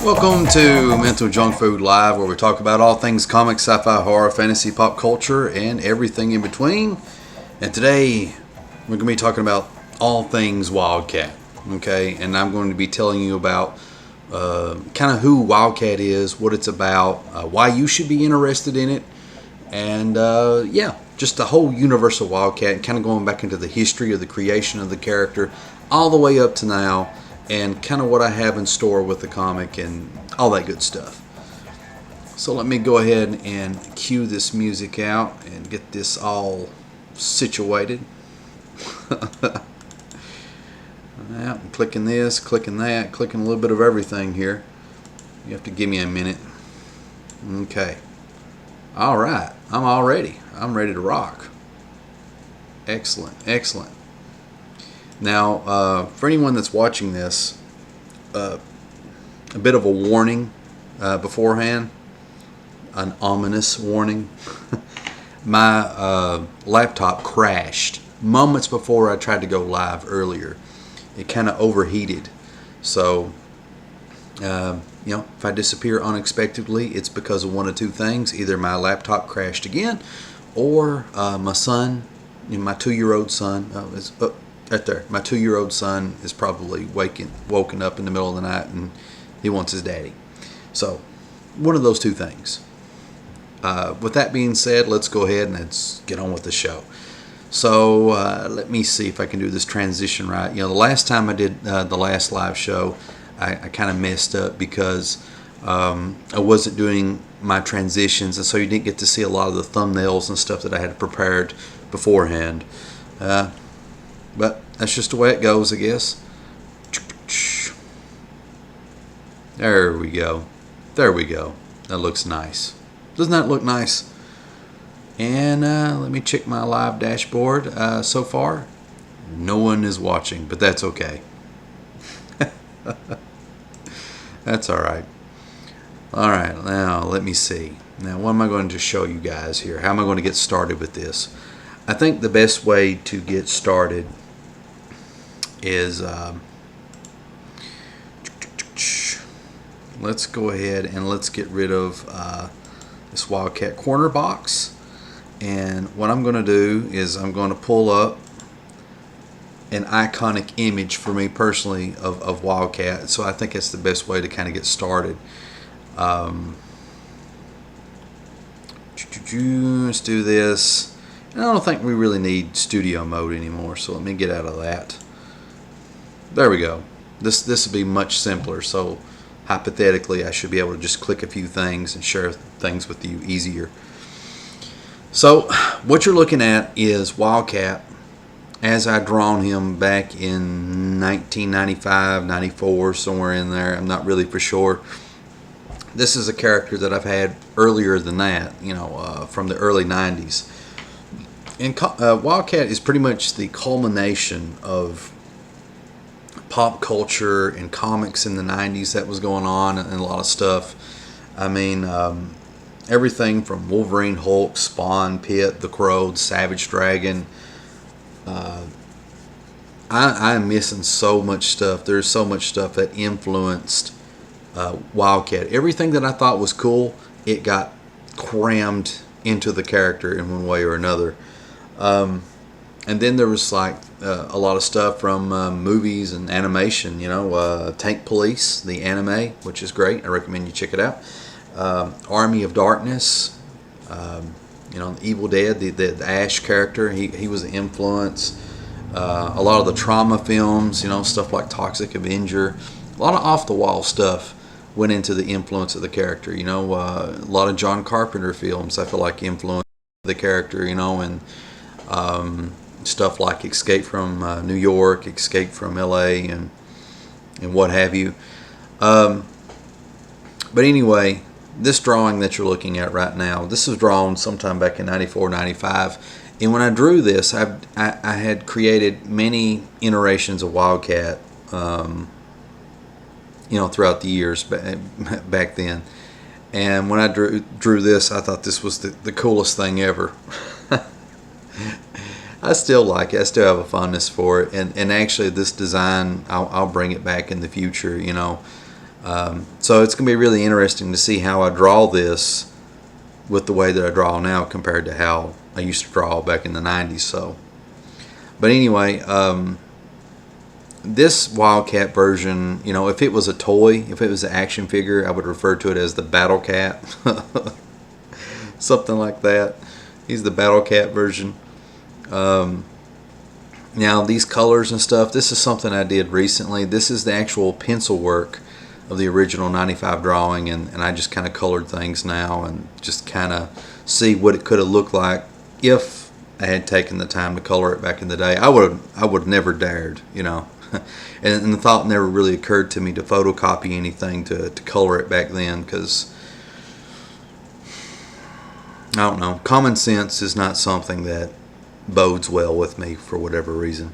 Welcome to Mental Junk Food Live, where we talk about all things comics, sci-fi, horror, fantasy, pop culture, and everything in between. And today, we're going to be talking about all things Wildcat. Okay, and I'm going to be telling you about kind of who Wildcat is, what it's about, why you should be interested in it, and just the whole universe of Wildcat, kind of going back into the history of the creation of the character, all the way up to now, and kind of what I have in store with the comic and all that good stuff. So let me go ahead and cue this music out and get this all situated. I'm clicking this, clicking that, clicking a little bit of everything here. You have to give me a minute. Okay. Alright, I'm ready to rock. Excellent, excellent. Now, for anyone that's watching this, a bit of a warning beforehand, an ominous warning. My laptop crashed moments before I tried to go live earlier. It kind of overheated. So, if I disappear unexpectedly, it's because of one of two things. Either my laptop crashed again, or my son, my 2-year-old son, right there. My 2-year-old son is probably woken up in the middle of the night and he wants his daddy. So, one of those two things. With that being said, let's go ahead and let's get on with the show. So, let me see if I can do this transition right. The last time I did the last live show, I kind of messed up because I wasn't doing my transitions, and so you didn't get to see a lot of the thumbnails and stuff that I had prepared beforehand. But that's just the way it goes, I guess. There we go. There we go. That looks nice. Doesn't that look nice? And let me check my live dashboard. So far, no one is watching, but that's okay. That's all right. All right, now let me see. Now, what am I going to show you guys here? How am I going to get started with this? I think the best way to get started is let's go ahead and let's get rid of this Wildcat corner box. And what I'm going to do is I'm going to pull up an iconic image for me personally of Wildcat. So I think it's the best way to kind of get started. Let's do this. And I don't think we really need studio mode anymore, so let me get out of that. There we go. This will be much simpler, so hypothetically I should be able to just click a few things and share things with you easier. So what you're looking at is Wildcat as I drawn him back in 1995, 94, somewhere in there. I'm not really for sure. This is a character that I've had earlier than that, from the early 90s. And Wildcat is pretty much the culmination of pop culture and comics in the 90s that was going on, and a lot of stuff. I mean, everything from Wolverine, Hulk, Spawn, Pit, The Crow, Savage Dragon. I'm missing so much stuff. There's so much stuff that influenced Wildcat. Everything that I thought was cool, it got crammed into the character in one way or another. And then there was like a lot of stuff from movies and animation. Tank Police, the anime, which is great. I recommend you check it out. Army of Darkness. Evil Dead, the Ash character. He was an influence. A lot of the trauma films. Stuff like Toxic Avenger. A lot of off the wall stuff went into the influence of the character. A lot of John Carpenter films I feel like influenced the character. And stuff like Escape from New York, Escape from LA, and what have you. But anyway, this drawing that you're looking at right now, this was drawn sometime back in 94, 95. And when I drew this, I had created many iterations of Wildcat, throughout the years back then. And when I drew this, I thought this was the coolest thing ever. I still like it. I still have a fondness for it. And actually, this design, I'll bring it back in the future. So it's going to be really interesting to see how I draw this with the way that I draw now compared to how I used to draw back in the 90s. So, but anyway, this Wildcat version, you know, if it was a toy, if it was an action figure, I would refer to it as the Battle Cat. Something like that. He's the Battle Cat version. Now these colors and stuff, this is something I did recently. This is the actual pencil work of the original 95 drawing, and I just kind of colored things now and just kind of see what it could have looked like if I had taken the time to color it back in the day. I would have never dared, you know. And the thought never really occurred to me to photocopy anything to color it back then, because I don't know, common sense is not something that bodes well with me for whatever reason.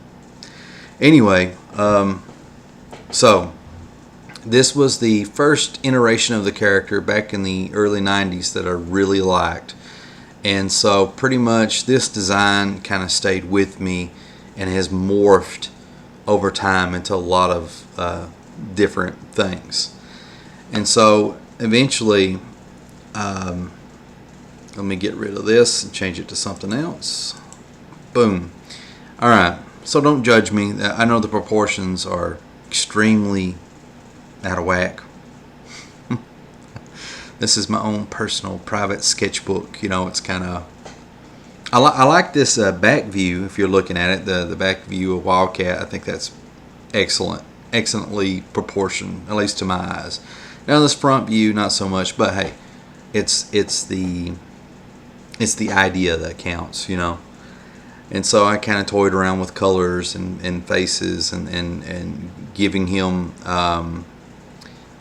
Anyway, so this was the first iteration of the character back in the early 90s that I really liked. And so pretty much this design kind of stayed with me and has morphed over time into a lot of different things. And so eventually, let me get rid of this and change it to something else. Boom. Alright, so don't judge me. I know the proportions are extremely out of whack. This is my own personal private sketchbook. You know, it's kind of, I like this back view. If you're looking at it, the back view of Wildcat, I think that's excellently proportioned, at least to my eyes. Now this front view, not so much, but hey, it's the idea that counts, you know. And so I kind of toyed around with colors and faces and giving him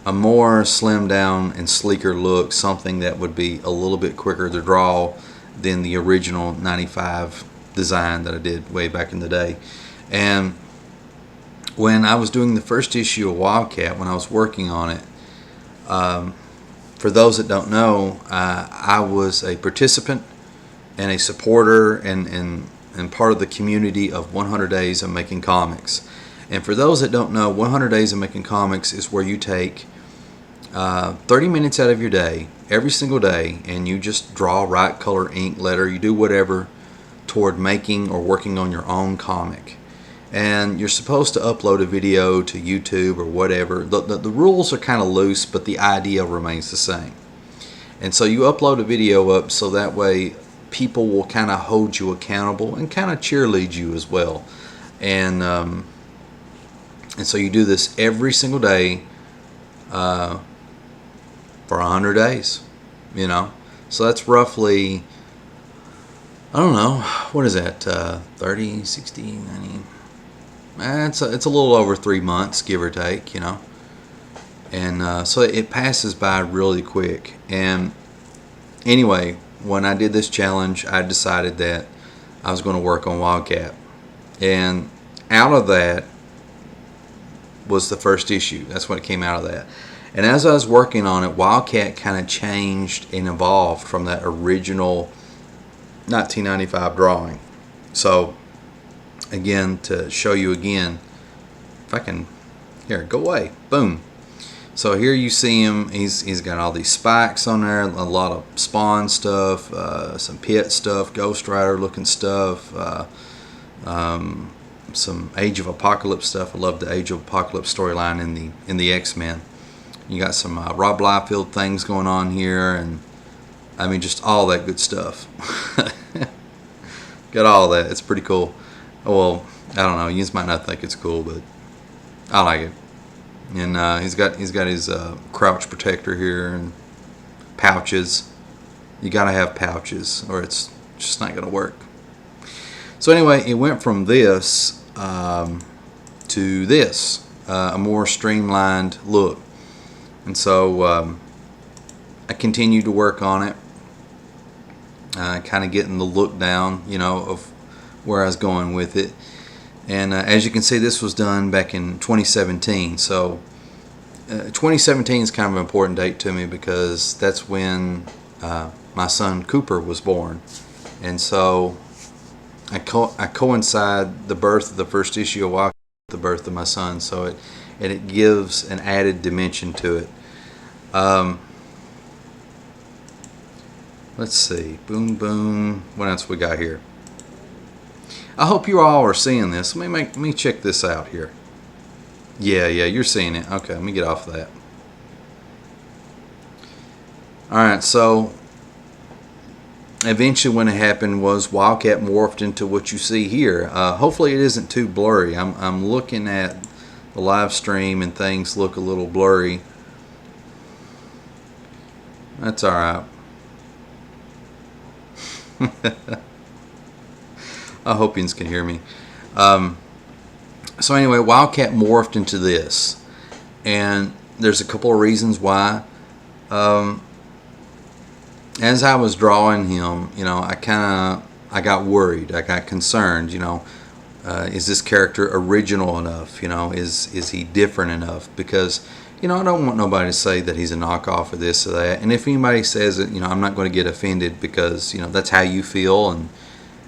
a more slimmed down and sleeker look, something that would be a little bit quicker to draw than the original 95 design that I did way back in the day. And when I was doing the first issue of Wildcat, when I was working on it, for those that don't know, I was a participant and a supporter and part of the community of 100 Days of Making Comics. And for those that don't know, 100 Days of Making Comics is where you take 30 minutes out of your day, every single day, and you just draw, write, color, ink, letter, you do whatever toward making or working on your own comic. And you're supposed to upload a video to YouTube or whatever. The rules are kind of loose, but the idea remains the same. And so you upload a video up so that way people will kind of hold you accountable and kind of cheerlead you as well. And so you do this every single day for 100 days, you know. So that's roughly, I don't know, what is that, 30, 60, 90, it's a little over 3 months, give or take, you know. And so it passes by really quick. And anyway, when I did this challenge, I decided that I was going to work on Wildcat. And out of that was the first issue. That's what came out of that. And as I was working on it, Wildcat kind of changed and evolved from that original 1995 drawing. So again, to show you again, if I can, here, go away, boom. So here you see him, he's got all these spikes on there, a lot of Spawn stuff, some Pit stuff, Ghost Rider looking stuff, some Age of Apocalypse stuff. I love the Age of Apocalypse storyline in the X-Men. You got some Rob Liefeld things going on here, and I mean just all that good stuff. Got all that. It's pretty cool. Well, I don't know. You just might not think it's cool, but I like it. And he's got his crouch protector here and pouches. You gotta have pouches, or it's just not gonna work. So anyway, it went from this to this, a more streamlined look. And so I continued to work on it, kind of getting the look down, you know, of where I was going with it. And as you can see, this was done back in 2017. So 2017 is kind of an important date to me because that's when my son Cooper was born. And so I coincide the birth of the first issue of Wildcat with the birth of my son. So and it gives an added dimension to it. Let's see. Boom, boom. What else we got here? I hope you all are seeing this. Let me check this out here. Yeah, you're seeing it. Okay, let me get off of that. Alright, so eventually when it happened was WILDCAT morphed into what you see here. Hopefully it isn't too blurry. I'm looking at the live stream and things look a little blurry. That's alright. I hope you can hear me. So anyway, WILDCAT morphed into this, and there's a couple of reasons why. As I was drawing him, you know, I got worried, I got concerned. You know, is this character original enough? You know, is he different enough? Because, you know, I don't want nobody to say that he's a knockoff of this or that. And if anybody says it, you know, I'm not going to get offended, because, you know, that's how you feel, and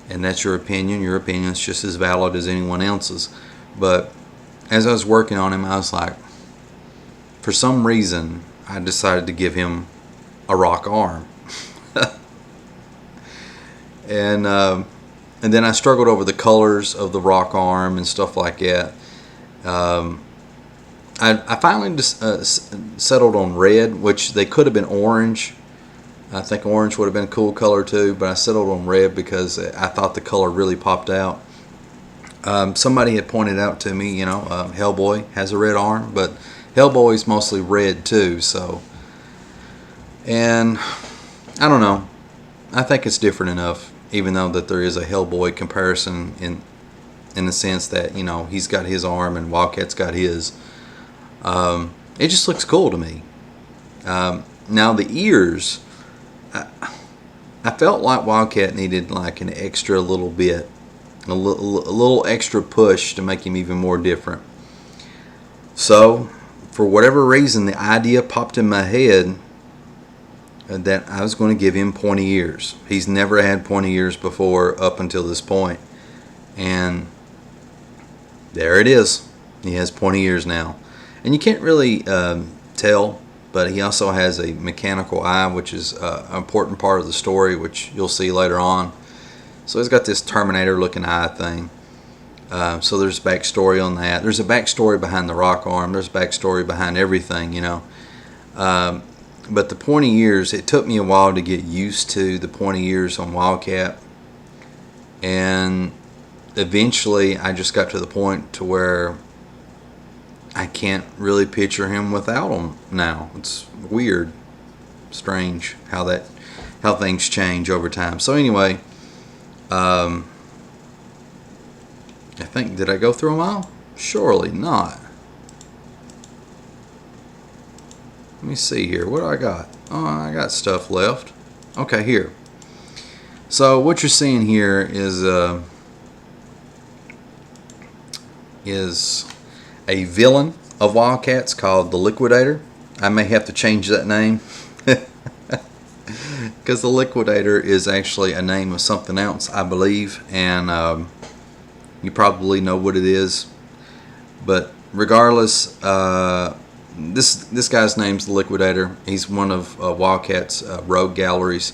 that's your opinion. Your opinion is just as valid as anyone else's. But as I was working on him, I was like, for some reason, I decided to give him a rock arm. And then I struggled over the colors of the rock arm and stuff like that. I finally just settled on red, which they could have been orange. I think orange would have been a cool color too, but I settled on red because I thought the color really popped out. Somebody had pointed out to me, you know, Hellboy has a red arm, but Hellboy's mostly red too. So, and I don't know. I think it's different enough, even though that there is a Hellboy comparison in the sense that, you know, he's got his arm and WILDCAT's got his. It just looks cool to me. Now the ears, I felt like WILDCAT needed like an extra little bit, a little extra push to make him even more different. So, for whatever reason, the idea popped in my head that I was going to give him pointy ears. He's never had pointy ears before up until this point. And there it is. He has pointy ears now. And you can't really tell, but he also has a mechanical eye, which is an important part of the story, which you'll see later on. So he's got this Terminator looking eye thing. So there's backstory on that. There's a backstory behind the rock arm. There's backstory behind everything, you know. But the pointy ears, it took me a while to get used to the pointy ears on WILDCAT. And eventually I just got to the point to where I can't really picture him without them now. It's weird, strange how things change over time. So anyway, I think, did I go through them all? Surely not. Let me see here. What do I got? Oh, I got stuff left. Okay, here. So what you're seeing here is a villain of WILDCAT's called the Liquidator. I may have to change that name because the Liquidator is actually a name of something else, I believe, and you probably know what it is. But regardless, this guy's name's the Liquidator. He's one of WILDCAT's rogue galleries.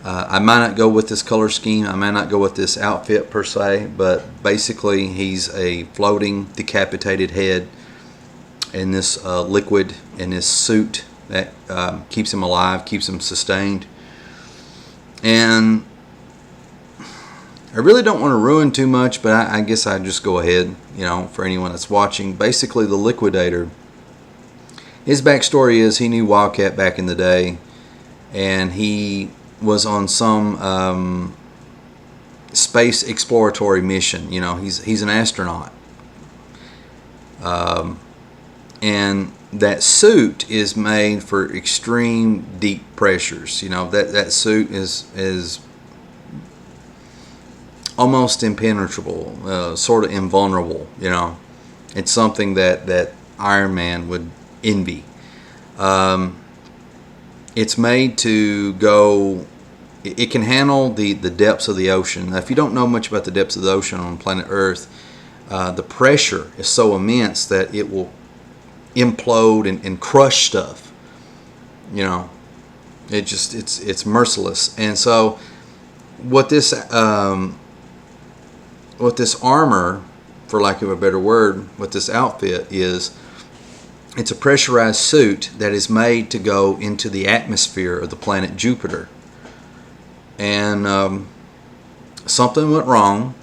I might not go with this color scheme. I might not go with this outfit per se, but basically he's a floating decapitated head in this liquid, in this suit that keeps him alive, keeps him sustained. And I really don't want to ruin too much, but I guess I'd just go ahead, you know, for anyone that's watching. Basically, the Liquidator, his backstory is he knew WILDCAT back in the day, and he was on some space exploratory mission. You know, he's an astronaut, and that suit is made for extreme deep pressures. You know, that suit is almost impenetrable, sort of invulnerable. You know, it's something that Iron Man would envy. It's made to go, it can handle the depths of the ocean. Now, if you don't know much about the depths of the ocean on planet Earth, the pressure is so immense that it will implode and crush stuff. You know, it's merciless. And so what this armor, for lack of a better word, what this outfit is, it's a pressurized suit that is made to go into the atmosphere of the planet Jupiter. And something went wrong,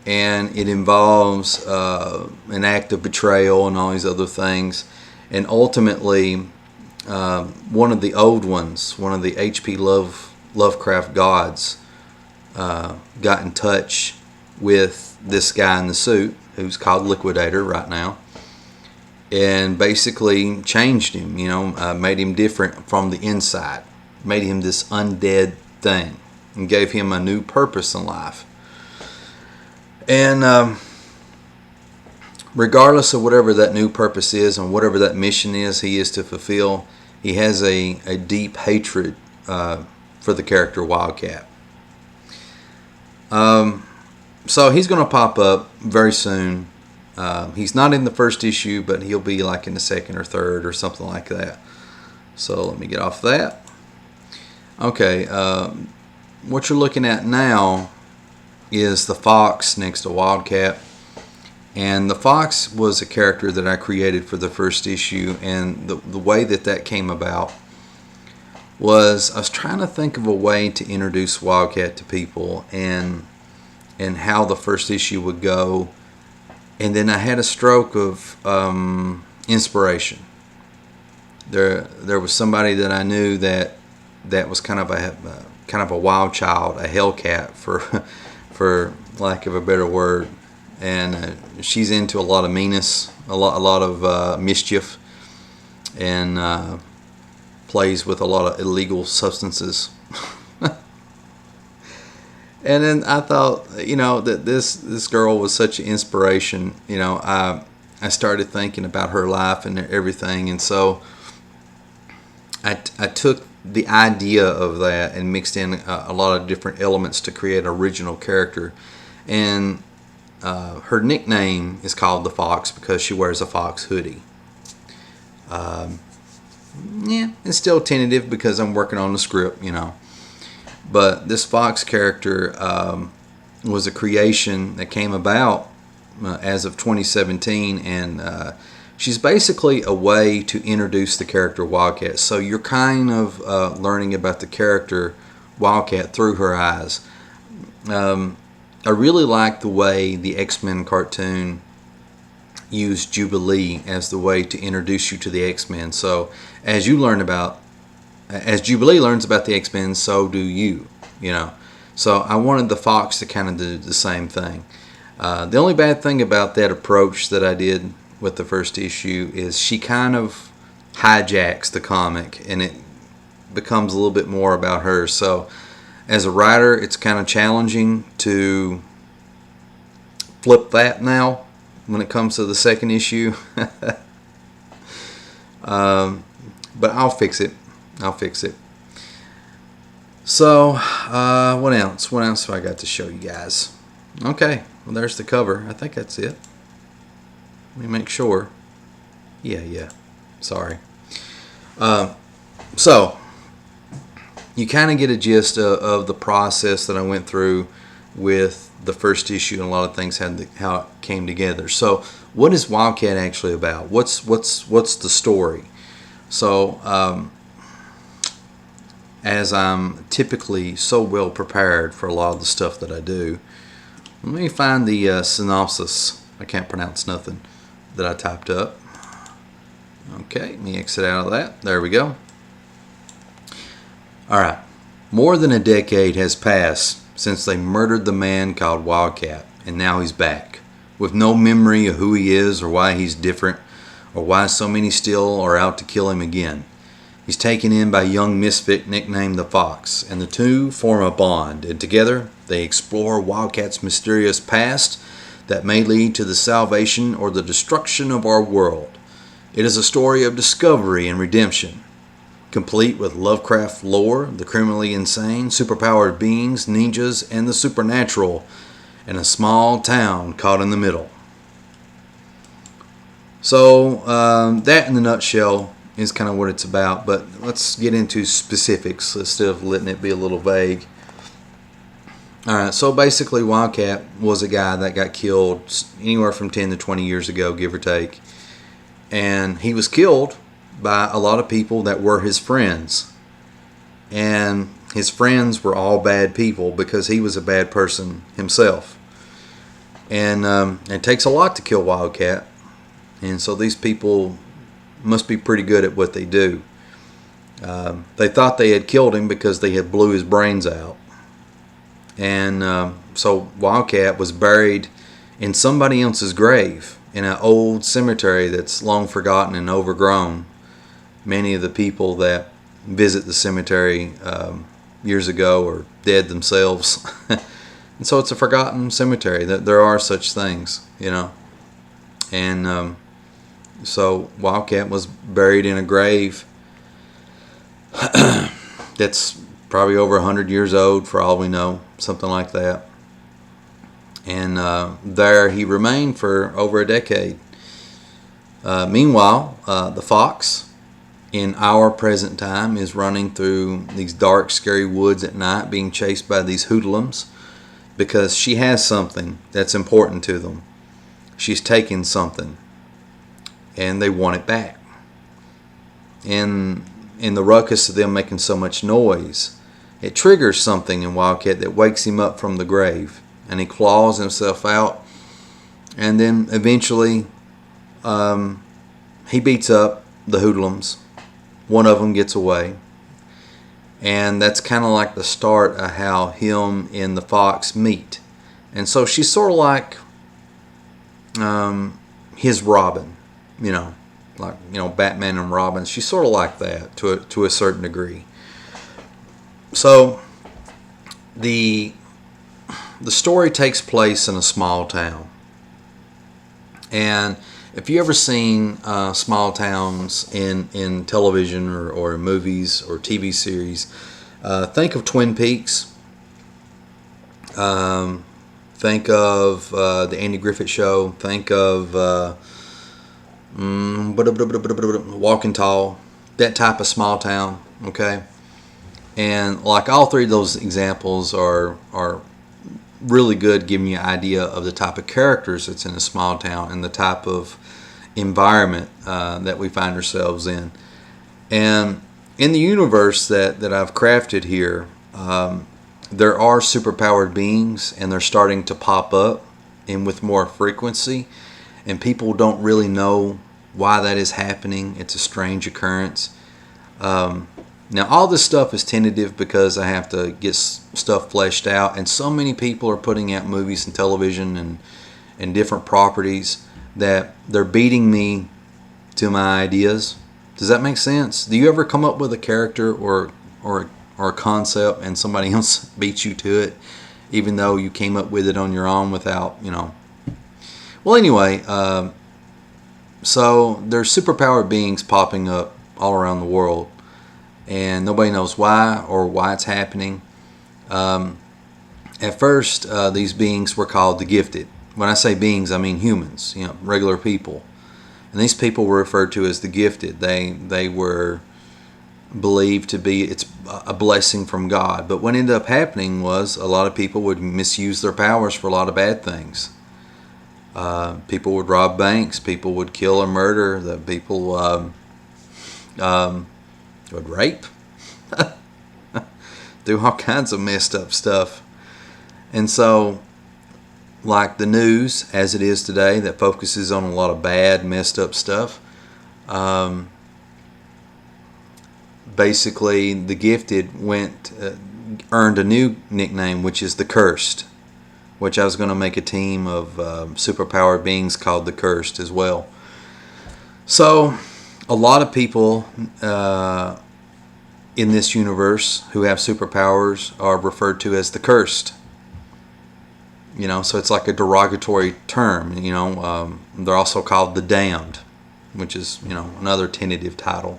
and it involves an act of betrayal and all these other things. And ultimately, one of the old ones, one of the H.P. Lovecraft gods, got in touch with this guy in the suit, who's called Liquidator right now, and basically changed him, you know, made him different from the inside, made him this undead thing, and gave him a new purpose in life. And regardless of whatever that new purpose is and whatever that mission is he is to fulfill, he has a deep hatred for the character Wildcat. So he's going to pop up very soon. He's not in the first issue, but he'll be like in the second or third or something like that. So let me get off that. Okay, what you're looking at now is the Fox next to Wildcat. And the Fox was a character that I created for the first issue, and the way that came about was I was trying to think of a way to introduce Wildcat to people and how the first issue would go. And then I had a stroke of inspiration. There was somebody that I knew that was kind of a wild child, a hellcat for lack of a better word, and she's into a lot of meanness, a lot of mischief, and plays with a lot of illegal substances. And then I thought, you know, that this girl was such an inspiration. You know, I started thinking about her life and everything, and so I took the idea of that and mixed in a lot of different elements to create an original character. And her nickname is called the Fox because she wears a fox hoodie. Yeah, it's still tentative because I'm working on the script, you know. But this Fox character was a creation that came about as of 2017, and she's basically a way to introduce the character Wildcat. So you're kind of learning about the character Wildcat through her eyes. I really like the way the X-Men cartoon used Jubilee as the way to introduce you to the X-Men. So as Jubilee learns about the X-Men, so do you, you know. So I wanted the Fox to kind of do the same thing. The only bad thing about that approach that I did with the first issue is she kind of hijacks the comic and it becomes a little bit more about her. So as a writer, it's kind of challenging to flip that now when it comes to the second issue. But I'll fix it. So, what else? What else have I got to show you guys? Okay, well, there's the cover. I think that's it. Let me make sure. Yeah. Sorry. So, you kind of get a gist of the process that I went through with the first issue, and a lot of things how it came together. So, what is Wildcat actually about? What's the story? So, as I'm typically so well prepared for a lot of the stuff that I do, let me find the synopsis. I can't pronounce nothing that I typed up. Okay, let me exit out of that. There we go. Alright. More than a decade has passed since they murdered the man called Wildcat, and now he's back, with no memory of who he is or why he's different, or why so many still are out to kill him again. He's taken in by a young misfit nicknamed the Fox, and the two form a bond, and together they explore Wildcat's mysterious past that may lead to the salvation or the destruction of our world. It is a story of discovery and redemption, complete with Lovecraft lore, the criminally insane, superpowered beings, ninjas, and the supernatural, and a small town caught in the middle. So that in a nutshell is kind of what it's about. But let's get into specifics instead of letting it be a little vague. All right, so basically Wildcat was a guy that got killed anywhere from 10 to 20 years ago, give or take. And he was killed by a lot of people that were his friends. And his friends were all bad people because he was a bad person himself. And it takes a lot to kill Wildcat. And so these people must be pretty good at what they do. They thought they had killed him because they had blew his brains out. And so Wildcat was buried in somebody else's grave in an old cemetery that's long forgotten and overgrown. Many of the people that visit the cemetery years ago are dead themselves. And so it's a forgotten cemetery. That there are such things, you know. And so Wildcat was buried in a grave that's probably over 100 years old for all we know, something like that. And there he remained for over a decade. Meanwhile, the fox in our present time is running through these dark, scary woods at night being chased by these hoodlums because she has something that's important to them. She's taken something and they want it back. And in the ruckus of them making so much noise, it triggers something in Wildcat that wakes him up from the grave, and he claws himself out, and then eventually he beats up the hoodlums. One of them gets away, and that's kind of like the start of how him and the fox meet. And so she's sort of like his Robin, like Batman and Robin. She's sort of like that to a certain degree. So the story takes place in a small town, and if you ever seen small towns in television or in movies or TV series, think of Twin Peaks. Think of the Andy Griffith Show. Think of Walking Tall. That type of small town. Okay. And like all three of those examples are really good, giving you an idea of the type of characters that's in a small town and the type of environment that we find ourselves in. And in the universe that I've crafted here, there are superpowered beings, and they're starting to pop up and with more frequency. And people don't really know why that is happening. It's a strange occurrence. Now, all this stuff is tentative because I have to get stuff fleshed out, and so many people are putting out movies and television and different properties that they're beating me to my ideas. Does that make sense? Do you ever come up with a character or a concept and somebody else beats you to it, even though you came up with it on your own without, Well, anyway, so there's superpowered beings popping up all around the world, and nobody knows why or why it's happening. At first, these beings were called the gifted. When I say beings, I mean humans, regular people. And these people were referred to as the gifted. They were believed to be it's a blessing from God. But what ended up happening was a lot of people would misuse their powers for a lot of bad things. People would rob banks. People would kill or murder. The people would rape. Do all kinds of messed up stuff. And so, like the news as it is today that focuses on a lot of bad, messed up stuff, basically the gifted earned a new nickname, which is the cursed, which I was going to make a team of superpowered beings called the cursed as well. So a lot of people in this universe who have superpowers are referred to as the cursed. So it's like a derogatory term. They're also called the damned, which is another tentative title.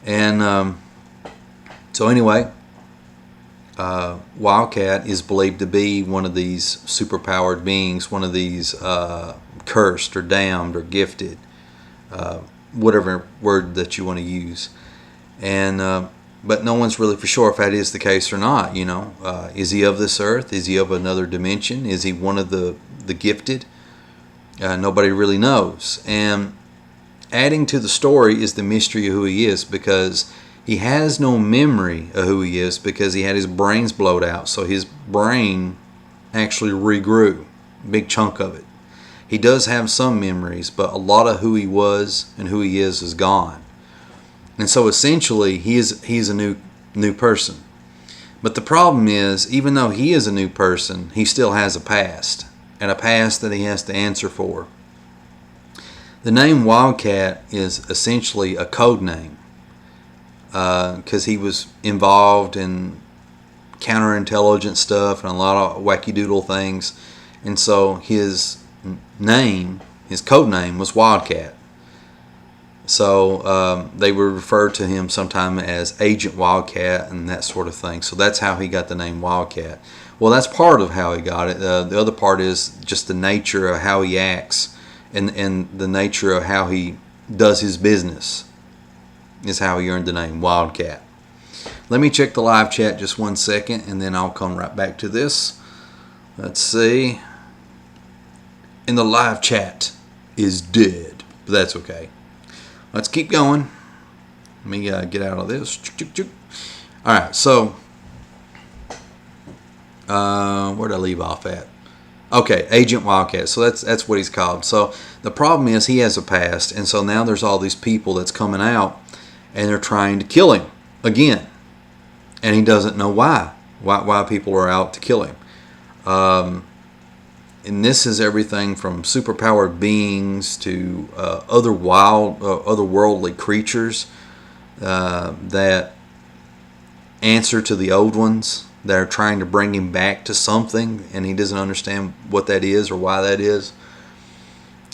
And so anyway, Wildcat is believed to be one of these superpowered beings, one of these cursed or damned or gifted, whatever word that you want to use. And but no one's really for sure if that is the case or not. Is he of this earth? Is he of another dimension? Is he one of the gifted? Nobody really knows. And adding to the story is the mystery of who he is, because he has no memory of who he is, because he had his brains blowed out. So his brain actually regrew, big chunk of it. He does have some memories, but a lot of who he was and who he is gone. And so essentially he's a new person. But the problem is, even though he is a new person, he still has a past, and a past that he has to answer for. The name Wildcat is essentially a code name, because he was involved in counterintelligence stuff and a lot of wacky doodle things. And so his code name was Wildcat. So they would refer to him sometime as Agent Wildcat and that sort of thing. So that's how he got the name Wildcat. Well, that's part of how he got it. The other part is just the nature of how he acts, and the nature of how he does his business is how he earned the name Wildcat. Let me check the live chat just 1 second, and then I'll come right back to this. Let's see. In the live chat is dead, but that's okay. Let's keep going. Let me get out of this. All right, so where did I leave off at? Okay, Agent Wildcat. So that's what he's called. So the problem is he has a past, and so now there's all these people that's coming out, and they're trying to kill him again, and he doesn't know why people are out to kill him. And this is everything from superpowered beings to otherworldly creatures that answer to the old ones, that are trying to bring him back to something, and he doesn't understand what that is or why that is.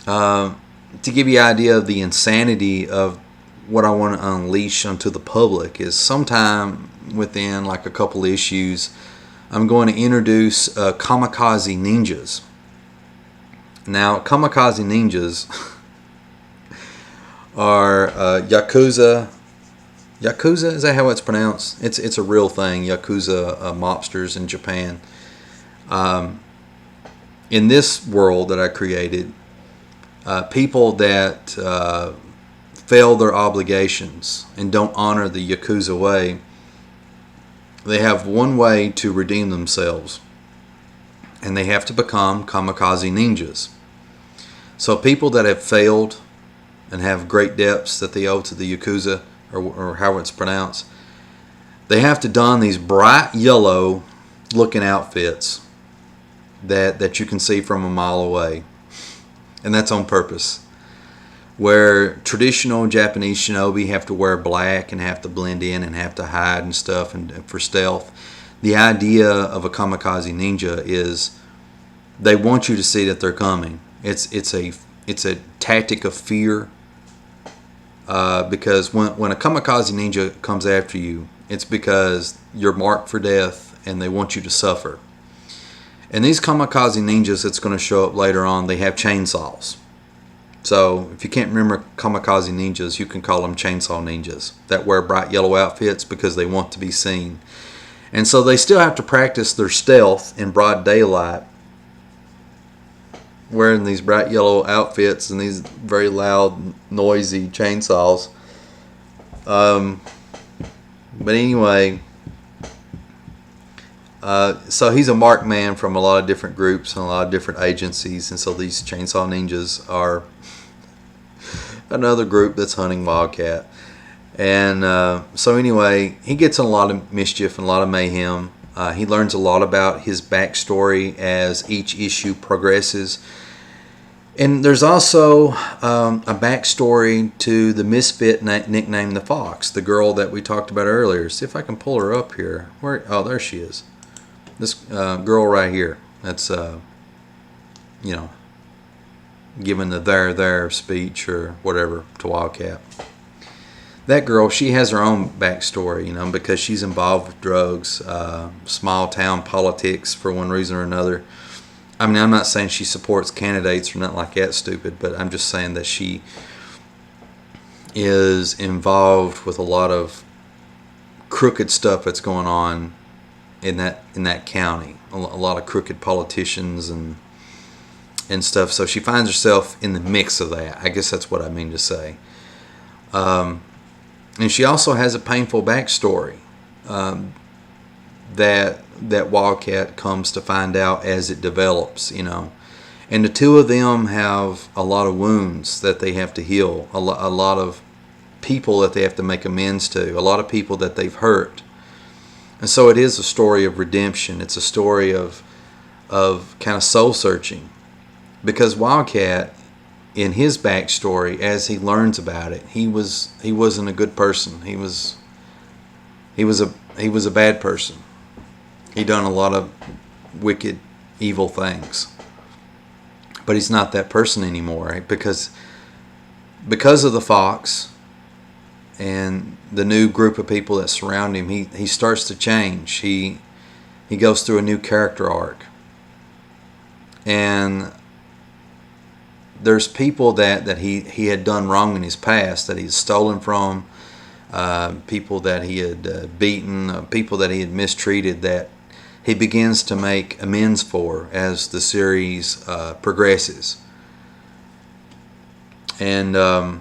To give you an idea of the insanity of what I want to unleash onto the public is, sometime within like a couple issues, I'm going to introduce kamikaze ninjas. Now, kamikaze ninjas are Yakuza. Yakuza, is that how it's pronounced? It's a real thing. Yakuza mobsters in Japan. In this world that I created, people that fail their obligations and don't honor the Yakuza way, they have one way to redeem themselves, and they have to become kamikaze ninjas. So people that have failed and have great debts that they owe to the Yakuza, or how it's pronounced, they have to don these bright yellow looking outfits that you can see from a mile away. And that's on purpose. Where traditional Japanese shinobi have to wear black and have to blend in and have to hide and stuff and for stealth. The idea of a kamikaze ninja is they want you to see that they're coming. It's a tactic of fear, because when a kamikaze ninja comes after you, it's because you're marked for death and they want you to suffer. And these kamikaze ninjas that's going to show up later on, they have chainsaws. So if you can't remember kamikaze ninjas, you can call them chainsaw ninjas that wear bright yellow outfits because they want to be seen. And so they still have to practice their stealth in broad daylight, wearing these bright yellow outfits and these very loud, noisy chainsaws. But anyway, so he's a marked man from a lot of different groups and a lot of different agencies, and so these chainsaw ninjas are another group that's hunting Wildcat. And so anyway, he gets in a lot of mischief and a lot of mayhem. He learns a lot about his backstory as each issue progresses. And there's also a backstory to the misfit nicknamed the Fox, the girl that we talked about earlier. See if I can pull her up here. Where? Oh, there she is. This girl right here. That's, giving the there speech or whatever to Wildcat. That girl, she has her own backstory, because she's involved with drugs, small town politics for one reason or another. I mean, I'm not saying she supports candidates or nothing like that, stupid, but I'm just saying that she is involved with a lot of crooked stuff that's going on in that county. A lot of crooked politicians and stuff. So she finds herself in the mix of that. I guess that's what I mean to say. And she also has a painful backstory that Wildcat comes to find out as it develops, And the two of them have a lot of wounds that they have to heal, a lot of people that they have to make amends to, a lot of people that they've hurt. And so it is a story of redemption. It's a story of kind of soul searching. Because Wildcat, in his backstory, as he learns about it, he wasn't a good person. He was a bad person. He done a lot of wicked, evil things. But he's not that person anymore, right? Because of the fox and the new group of people that surround him, he starts to change. He goes through a new character arc. And there's people that he had done wrong in his past, that he's stolen from, people that he had beaten, people that he had mistreated, that he begins to make amends for as the series progresses. And I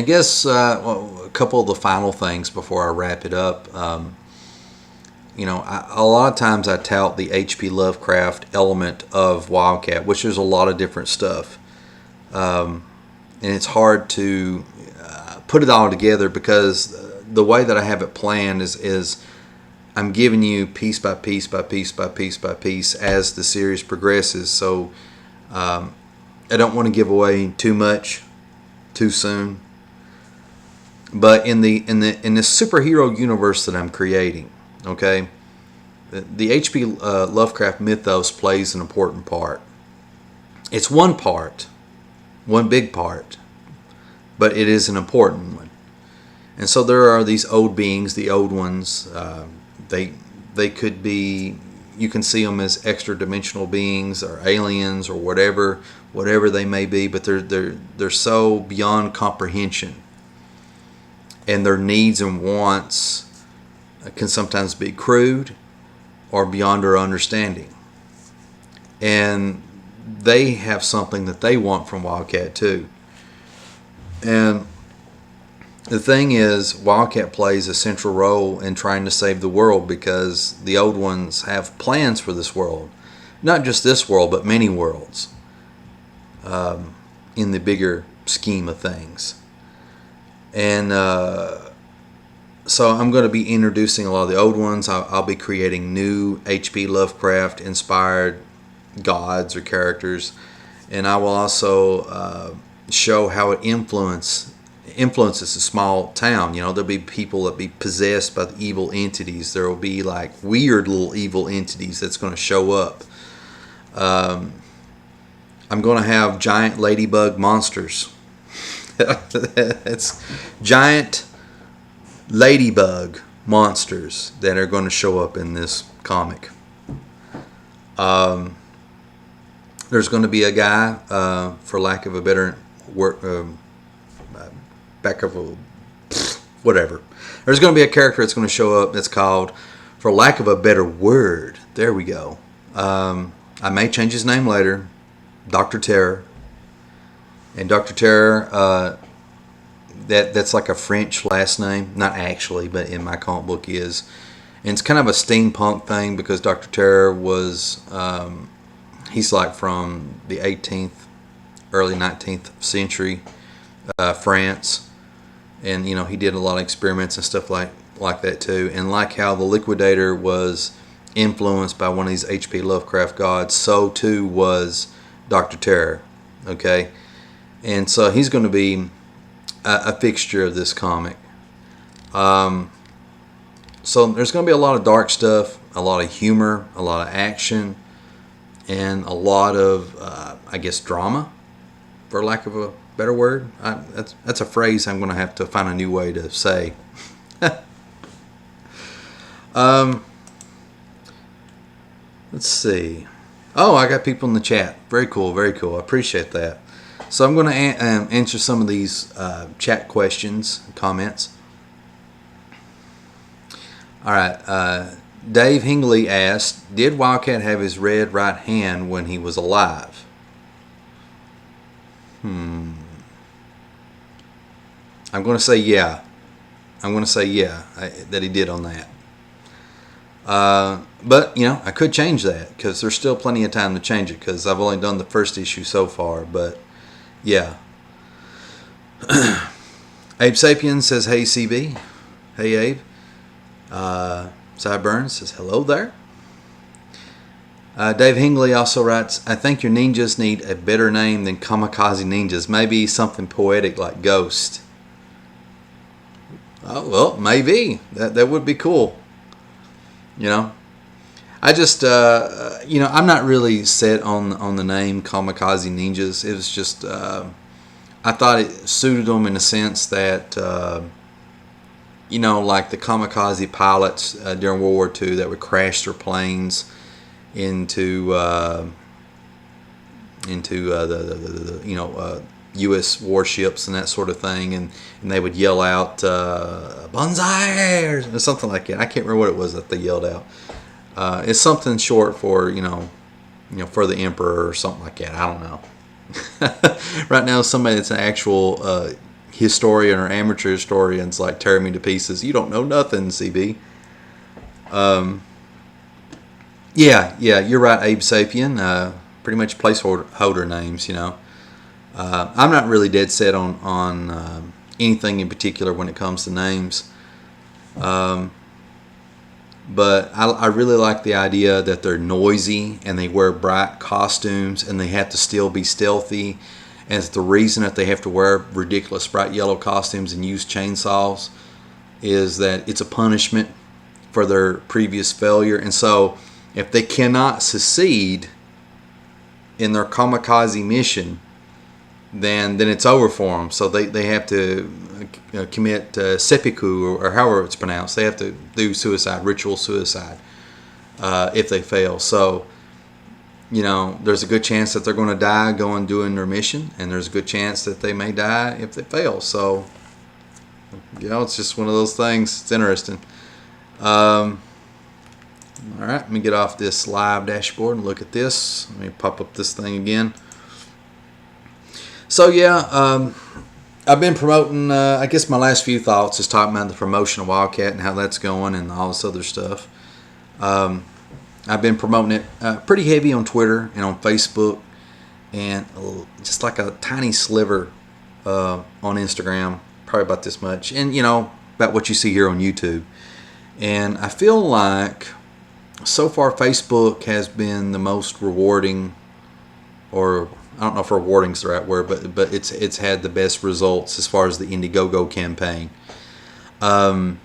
guess a couple of the final things before I wrap it up. A lot of times I tout the H.P. Lovecraft element of Wildcat, which there's a lot of different stuff. And it's hard to put it all together because the way that I have it planned is I'm giving you piece by piece by piece by piece by piece as the series progresses. So I don't want to give away too much too soon. But in this superhero universe that I'm creating, okay, the H.P. Lovecraft mythos plays an important part. It's one big part, but it is an important one. And so there are these old beings, the old ones. They could be, you can see them as extra dimensional beings or aliens or whatever they may be, but they're so beyond comprehension. And their needs and wants can sometimes be crude or beyond our understanding. And they have something that they want from Wildcat too. And the thing is, Wildcat plays a central role in trying to save the world because the old ones have plans for this world. Not just this world, but many worlds in the bigger scheme of things. And so I'm going to be introducing a lot of the old ones. I'll be creating new H.P. Lovecraft inspired gods or characters. And I will also show how it influences a small town. There'll be people that be possessed by the evil entities. There will be like weird little evil entities that's going to show up. I'm going to have giant ladybug monsters. It's giant ladybug monsters that are going to show up in this comic. There's going to be a guy, for lack of a better word, whatever. There's going to be a character that's going to show up that's called, for lack of a better word, there we go. I may change his name later, Dr. Terror. And Dr. Terror, that's like a French last name. Not actually, but in my comic book is. And it's kind of a steampunk thing because Dr. Terror was, he's like from the 18th, early 19th century, France. And, he did a lot of experiments and stuff like that too. And like how the Liquidator was influenced by one of these H.P. Lovecraft gods, so too was Dr. Terror. Okay? And so he's going to be a fixture of this comic. So there's going to be a lot of dark stuff, a lot of humor, a lot of action, and a lot of, I guess, drama, for lack of a better word. That's a phrase I'm going to have to find a new way to say. Let's see. Oh, I got people in the chat. Very cool, very cool. I appreciate that. So I'm going to answer some of these chat questions and comments. All right. Dave Hingley asked, did Wildcat have his red right hand when he was alive? I'm going to say yeah. That he did on that. But, I could change that because there's still plenty of time to change it because I've only done the first issue so far. But, yeah. Abe Sapien says, hey, CB. Hey, Abe. Cy Burns says, hello there. Dave Hingley also writes, I think your ninjas need a better name than Kamikaze Ninjas. Maybe something poetic like Ghost. Oh, well, maybe. That would be cool. I just, I'm not really set on the name Kamikaze Ninjas. It was just, I thought it suited them in the sense that, like the kamikaze pilots during World War II that would crash their planes into the U.S. warships and that sort of thing, and they would yell out "Banzai" or something like that. I can't remember what it was that they yelled out. It's something short for for the emperor or something like that. I don't know. Right now, somebody that's an actual historian or amateur historian's like tearing me to pieces. You don't know nothing, CB. Yeah, you're right, Abe Sapien. Pretty much placeholder names, I'm not really dead set on anything in particular when it comes to names. But I really like the idea that they're noisy and they wear bright costumes and they have to still be stealthy. And the reason that they have to wear ridiculous bright yellow costumes and use chainsaws is that it's a punishment for their previous failure. And so if they cannot succeed in their kamikaze mission, then it's over for them. So they have to commit seppuku, or however it's pronounced. They have to do suicide, ritual suicide, if they fail. So, there's a good chance that they're going to die doing their mission, and there's a good chance that they may die if they fail. So, it's just one of those things. It's interesting. All right, let me get off this live dashboard and look at this. Let me pop up this thing again. So I've been promoting, I guess my last few thoughts is talking about the promotion of Wildcat and how that's going and all this other stuff. I've been promoting it pretty heavy on Twitter and on Facebook, and just like a tiny sliver on Instagram, probably about this much, and about what you see here on YouTube. And I feel like so far Facebook has been the most rewarding, or I don't know if rewarding is the right word, but it's had the best results as far as the Indiegogo campaign. And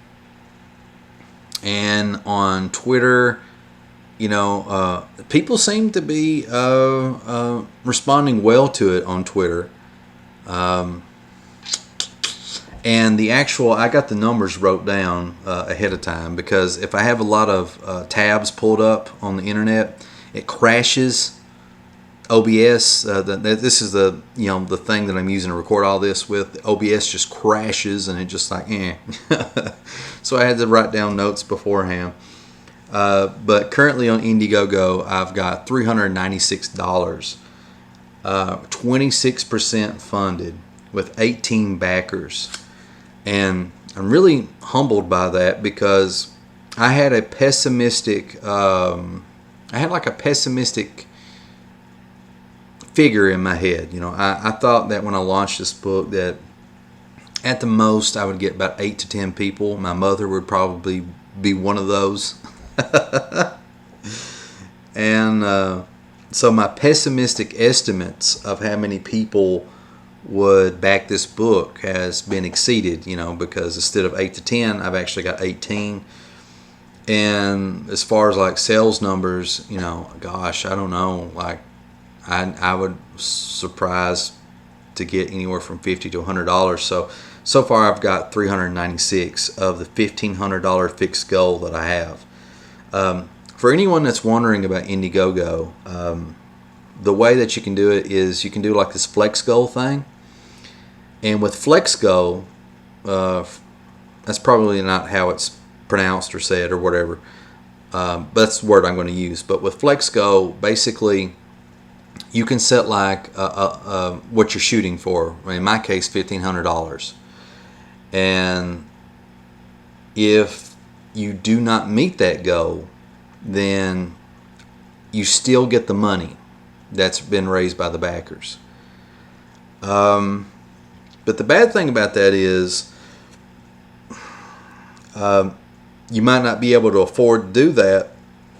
on Twitter, people seem to be responding well to it on Twitter. And I got the numbers wrote down ahead of time, because if I have a lot of tabs pulled up on the internet, it crashes OBS. This is the the thing that I'm using to record all this with. OBS just crashes and it just like So I had to write down notes beforehand. But currently on Indiegogo, I've got $396, 26% funded with 18 backers. And I'm really humbled by that, because I had a pessimistic, figure in my head. I thought that when I launched this book that at the most I would get about 8 to 10 people. My mother would probably be one of those. And so my pessimistic estimates of how many people would back this book has been exceeded, because instead of 8 to 10, I've actually got 18. And as far as like sales numbers, gosh, I don't know, like I would surprise to get anywhere from $50 to $100. So far I've got 396 of the $1,500 fixed goal that I have. For anyone that's wondering about Indiegogo, the way that you can do it is you can do like this flex goal thing. And with flex goal, that's probably not how it's pronounced or said or whatever. But that's the word I'm going to use. But with flex goal, basically, you can set like what you're shooting for. In my case, $1,500. And if you do not meet that goal, then you still get the money that's been raised by the backers. But the bad thing about that is you might not be able to afford to do that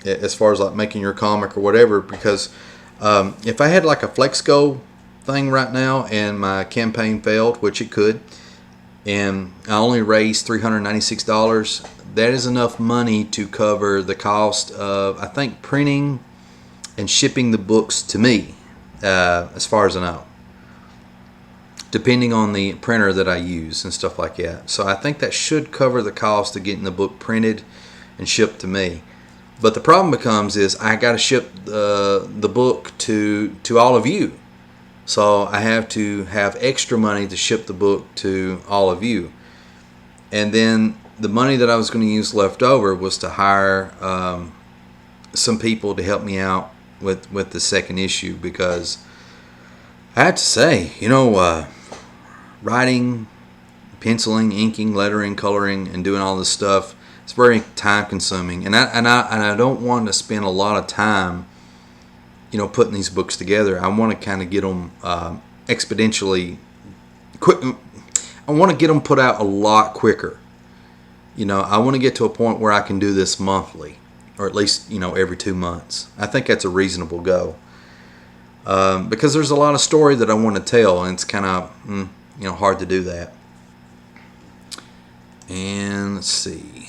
as far as like making your comic or whatever, because if I had like a flex goal thing right now and my campaign failed, which it could, and I only raised $396, that is enough money to cover the cost of, I think, printing and shipping the books to me, as far as I know, depending on the printer that I use and stuff like that. So I think that should cover the cost of getting the book printed and shipped to me. But the problem becomes is I got to ship the book to all of you. So I have to have extra money to ship the book to all of you. And then the money that I was going to use left over was to hire some people to help me out with the second issue, because I have to say, writing, penciling, inking, lettering, coloring, and doing all this stuff, it's very time consuming, and I don't want to spend a lot of time putting these books together. I want to kind of get them exponentially quick. I want to get them put out a lot quicker. I want to get to a point where I can do this monthly, or at least every 2 months. I think that's a reasonable goal, because there's a lot of story that I want to tell, and it's kind of hard to do that. And let's see.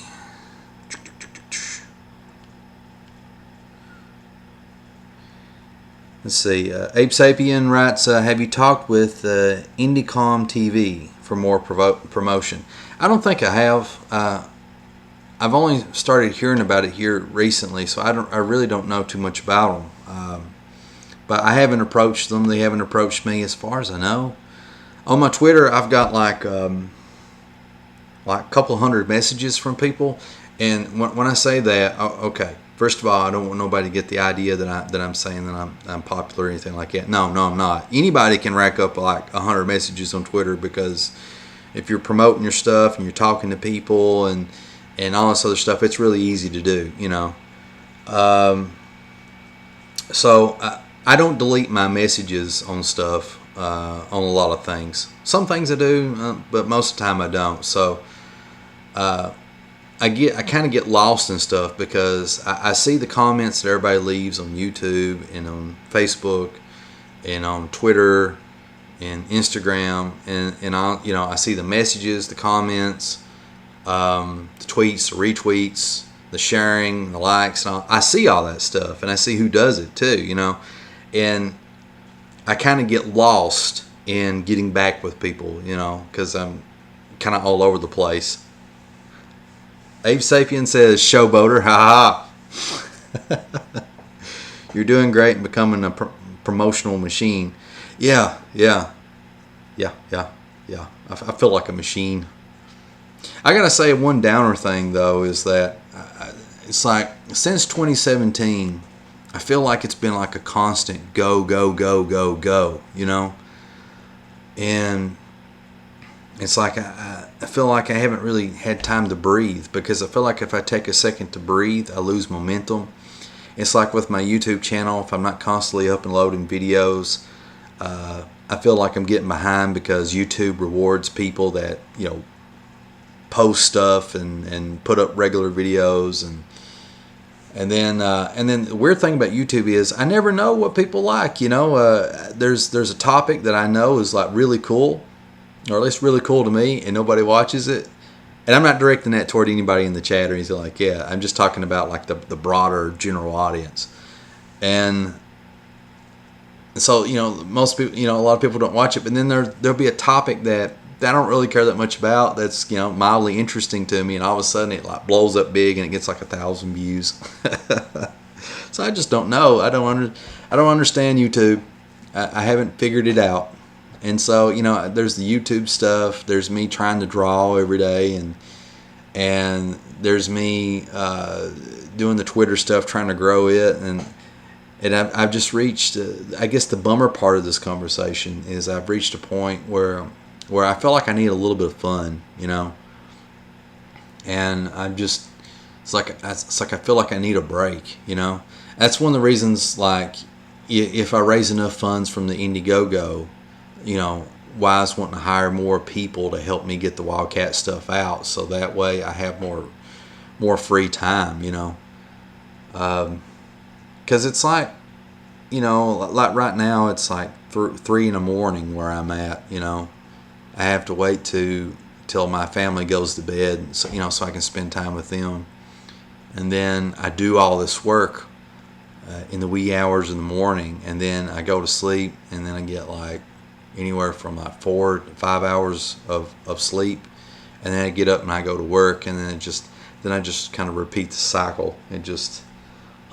Abe Sapien writes, have you talked with IndieCom TV for more promotion? I don't think I have. I've only started hearing about it here recently, so I really don't know too much about them. But I haven't approached them. They haven't approached me, as far as I know. On my Twitter, I've got like a couple hundred messages from people, and when I say that, okay. First of all, I don't want nobody to get the idea that I'm saying that I'm popular or anything like that. No, I'm not. Anybody can rack up like 100 messages on Twitter, because if you're promoting your stuff and you're talking to people and all this other stuff, it's really easy to do, So I don't delete my messages on stuff, on a lot of things. Some things I do, but most of the time I don't. So I kind of get lost in stuff, because I see the comments that everybody leaves on YouTube and on Facebook and on Twitter and Instagram, and I see the messages, the comments, the tweets, the retweets, the sharing, the likes, and all. I see all that stuff, and I see who does it too, and I kind of get lost in getting back with people, because I'm kind of all over the place. Abe Sapien says, showboater, ha ha. You're doing great and becoming a promotional machine. Yeah. I feel like a machine. I gotta say, one downer thing though is that it's like since 2017, I feel like it's been like a constant go, and it's like I feel like I haven't really had time to breathe, because I feel like if I take a second to breathe, I lose momentum. It's like with my YouTube channel, if I'm not constantly uploading videos, I feel like I'm getting behind, because YouTube rewards people that post stuff and put up regular videos, and then the weird thing about YouTube is I never know what people like. There's a topic that I know is like really cool, or at least really cool to me, and nobody watches it. And I'm not directing that toward anybody in the chat or anything like that. I'm just talking about like the broader general audience. And so, most people, a lot of people don't watch it, but then there'll be a topic that I don't really care that much about. That's, mildly interesting to me, and all of a sudden it like blows up big and it gets like 1,000 views. So I just don't know. I don't understand YouTube. I haven't figured it out. And so, there's the YouTube stuff. There's me trying to draw every day, and there's me doing the Twitter stuff, trying to grow it, and I've just reached. I guess the bummer part of this conversation is I've reached a point where I feel like I need a little bit of fun, and it's like I feel like I need a break, That's one of the reasons, like, if I raise enough funds from the Indiegogo, why I was wanting to hire more people to help me get the WILDCAT stuff out, so that way I have more free time, because it's like, like right now it's like 3 in the morning where I'm at, I have to wait till my family goes to bed, so so I can spend time with them, and then I do all this work in the wee hours in the morning, and then I go to sleep, and then I get like anywhere from like 4 to 5 hours of sleep, and then I get up and I go to work, and then I just kind of repeat the cycle. It just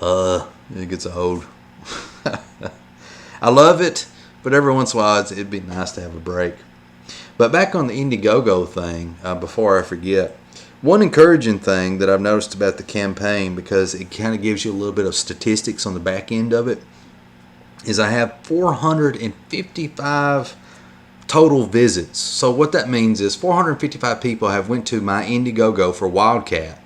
it gets old. I love it, but every once in a while it'd be nice to have a break. But back on the Indiegogo thing, before I forget, one encouraging thing that I've noticed about the campaign, because it kind of gives you a little bit of statistics on the back end of it, is I have 455 total visits. So what that means is 455 people have went to my Indiegogo for WILDCAT,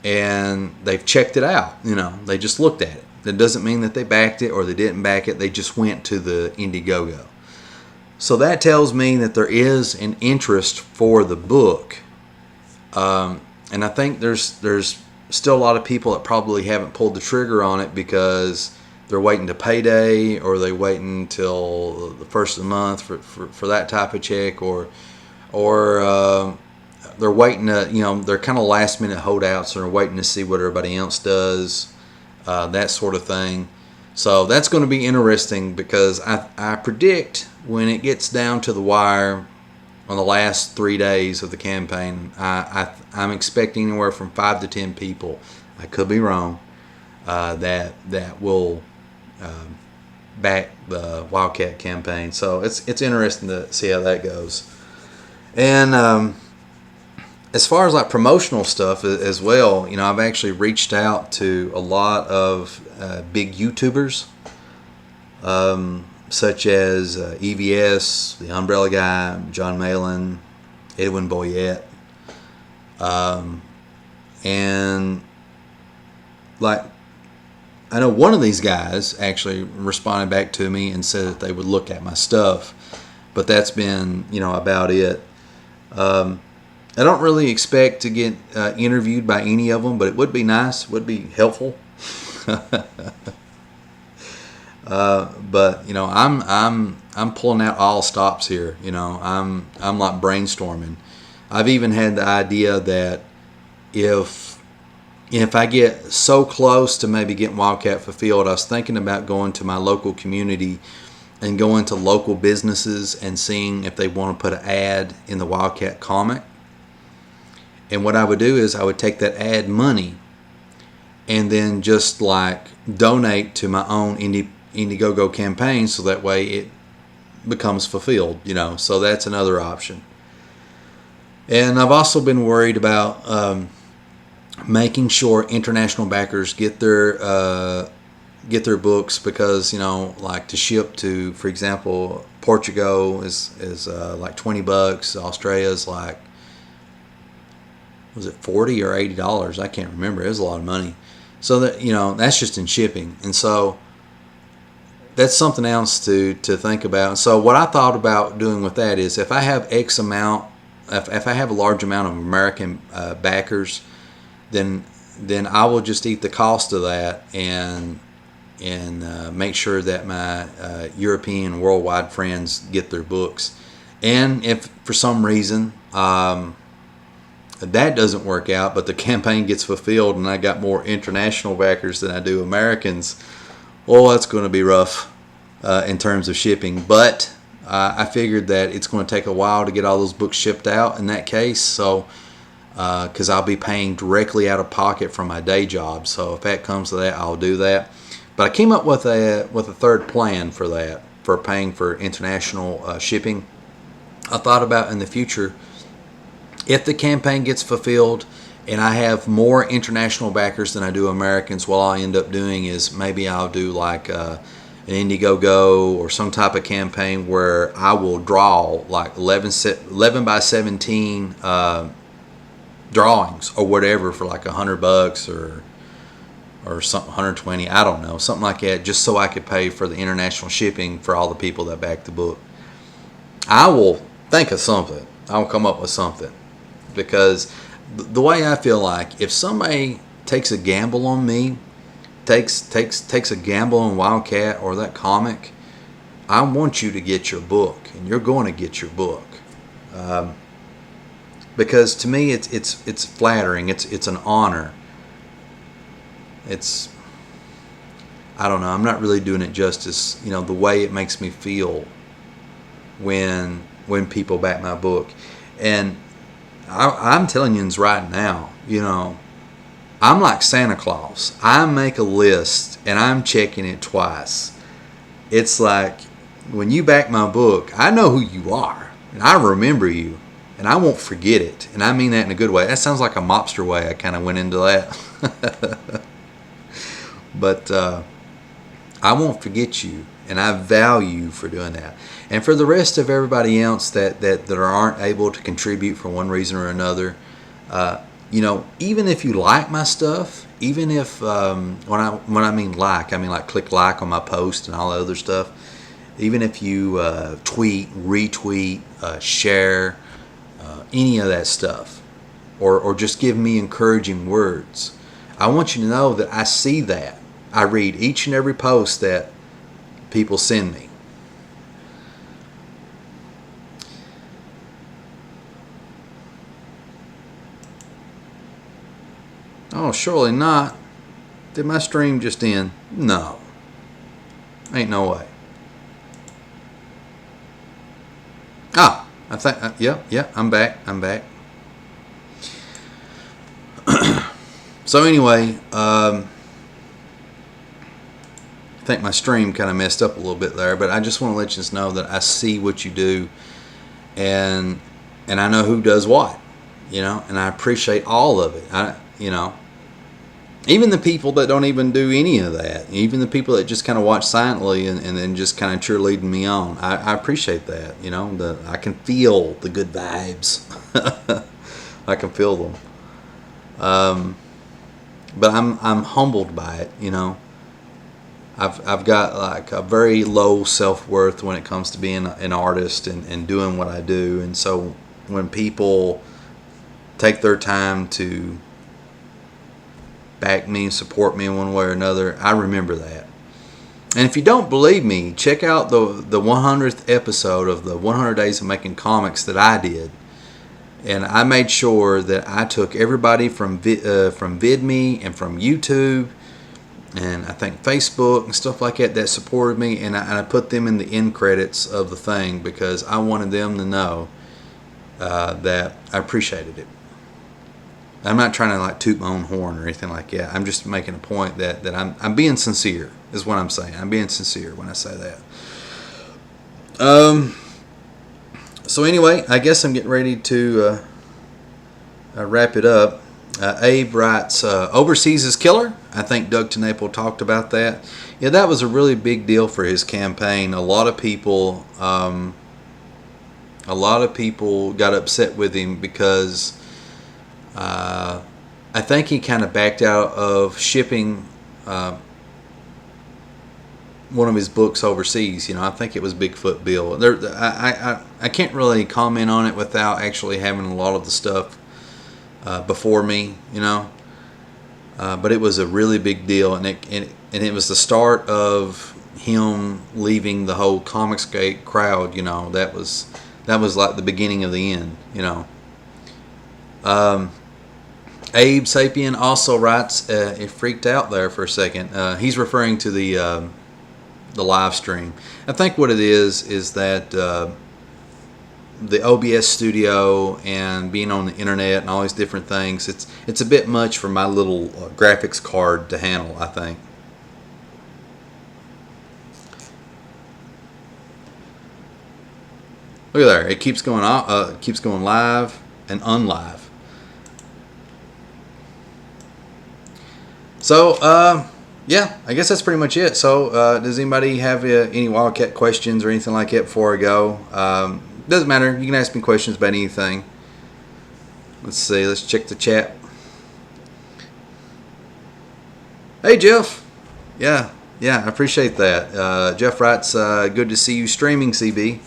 and they've checked it out. They just looked at it. That doesn't mean that they backed it or they didn't back it. They just went to the Indiegogo. So that tells me that there is an interest for the book. And I think there's still a lot of people that probably haven't pulled the trigger on it because they're waiting to payday, or they waiting until the first of the month for that type of check, or they're waiting to, they're kind of last minute holdouts, and they're waiting to see what everybody else does, that sort of thing. So that's going to be interesting, because I predict when it gets down to the wire on the last 3 days of the campaign, I'm expecting anywhere from 5 to 10 people. I could be wrong. That will back the WILDCAT campaign. So it's interesting to see how that goes. And as far as like promotional stuff as well, I've actually reached out to a lot of big YouTubers, such as EVS, the Umbrella Guy, John Malin, Edwin Boyette, and like, I know one of these guys actually responded back to me and said that they would look at my stuff, but that's been, about it. I don't really expect to get interviewed by any of them, but it would be nice, would be helpful. But I'm pulling out all stops here. I'm like brainstorming. I've even had the idea that if I get so close to maybe getting WILDCAT fulfilled, I was thinking about going to my local community and going to local businesses and seeing if they want to put an ad in the WILDCAT comic. And what I would do is I would take that ad money and then just like donate to my own Indiegogo campaign, so that way it becomes fulfilled, so that's another option. And I've also been worried about making sure international backers get their books, because like to ship to, for example, Portugal is like $20. Australia's like, was it $40 or $80? I can't remember. It was a lot of money. So that that's just in shipping, and so that's something else to think about. So what I thought about doing with that is, if I have X amount, if I have a large amount of American backers, then I will just eat the cost of that and make sure that my European worldwide friends get their books. And if for some reason that doesn't work out, but the campaign gets fulfilled and I got more international backers than I do Americans, well, that's going to be rough in terms of shipping. But I figured that it's going to take a while to get all those books shipped out in that case. So, because I'll be paying directly out of pocket from my day job. So if that comes to that, I'll do that. But I came up with a third plan for that, for paying for international shipping. I thought about in the future, if the campaign gets fulfilled and I have more international backers than I do Americans, what I'll end up doing is maybe I'll do like an Indiegogo or some type of campaign where I will draw like 11 by 17 drawings or whatever for like $100 or something, 120, I don't know, something like that, just so I could pay for the international shipping for all the people that back the book. I will think of something. I'll come up with something, because the way I feel like, if somebody takes a gamble on me, takes a gamble on Wildcat or that comic, I want you to get your book, and you're going to get your book, because to me it's flattering. It's an honor. I don't know, I'm not really doing it justice, the way it makes me feel when people back my book. And I'm telling you right now, I'm like Santa Claus. I make a list and I'm checking it twice. It's like, when you back my book, I know who you are and I remember you and I won't forget it. And I mean that in a good way. That sounds like a mobster way. I kind of went into that. But I won't forget you, and I value you for doing that. And for the rest of everybody else that aren't able to contribute for one reason or another, even if you like my stuff, even if when I mean like click like on my post and all that other stuff, even if you tweet, retweet, share, any of that stuff, or just give me encouraging words, I want you to know that I see that. I read each and every post that people send me. Oh, surely not. Did my stream just end? No. Ain't no way. Ah, I think, yeah, I'm back. So anyway, I think my stream kind of messed up a little bit there, but I just want to let you know that I see what you do, and I know who does what, and I appreciate all of it. Even the people that don't even do any of that, even the people that just kind of watch silently and then just kind of cheerleading me on, I appreciate that. I can feel the good vibes. I can feel them. But I'm humbled by it. I've got like a very low self-worth when it comes to being an artist and doing what I do. And so when people take their time to back me, support me in one way or another, I remember that. And if you don't believe me, check out the 100th episode of the 100 Days of Making Comics that I did. And I made sure that I took everybody from VidMe and from YouTube and I think Facebook and stuff like that supported me, and I put them in the end credits of the thing because I wanted them to know that I appreciated it. I'm not trying to like toot my own horn or anything like that. I'm just making a point that I'm being sincere is what I'm saying. I'm being sincere when I say that. So anyway, I guess I'm getting ready to wrap it up. Abe writes, overseas is killer. I think Doug TeNapel talked about that. Yeah, that was a really big deal for his campaign. A lot of people got upset with him because I think he kind of backed out of shipping one of his books overseas. I think it was Bigfoot Bill. I can't really comment on it without actually having a lot of the stuff before me, but it was a really big deal, and it was the start of him leaving the whole Comicsgate crowd. That was like the beginning of the end. Abe Sapien also writes, it freaked out there for a second. He's referring to the the live stream. I think what it is that the OBS studio and being on the internet and all these different things, it's a bit much for my little graphics card to handle, I think. Look at there, it keeps going live and unlive. So yeah, I guess that's pretty much it. So does anybody have any Wildcat questions or anything like that before I go? Doesn't matter, you can ask me questions about anything. Let's see, let's check the chat. Hey Jeff, yeah, I appreciate that. Jeff writes, good to see you streaming, CB.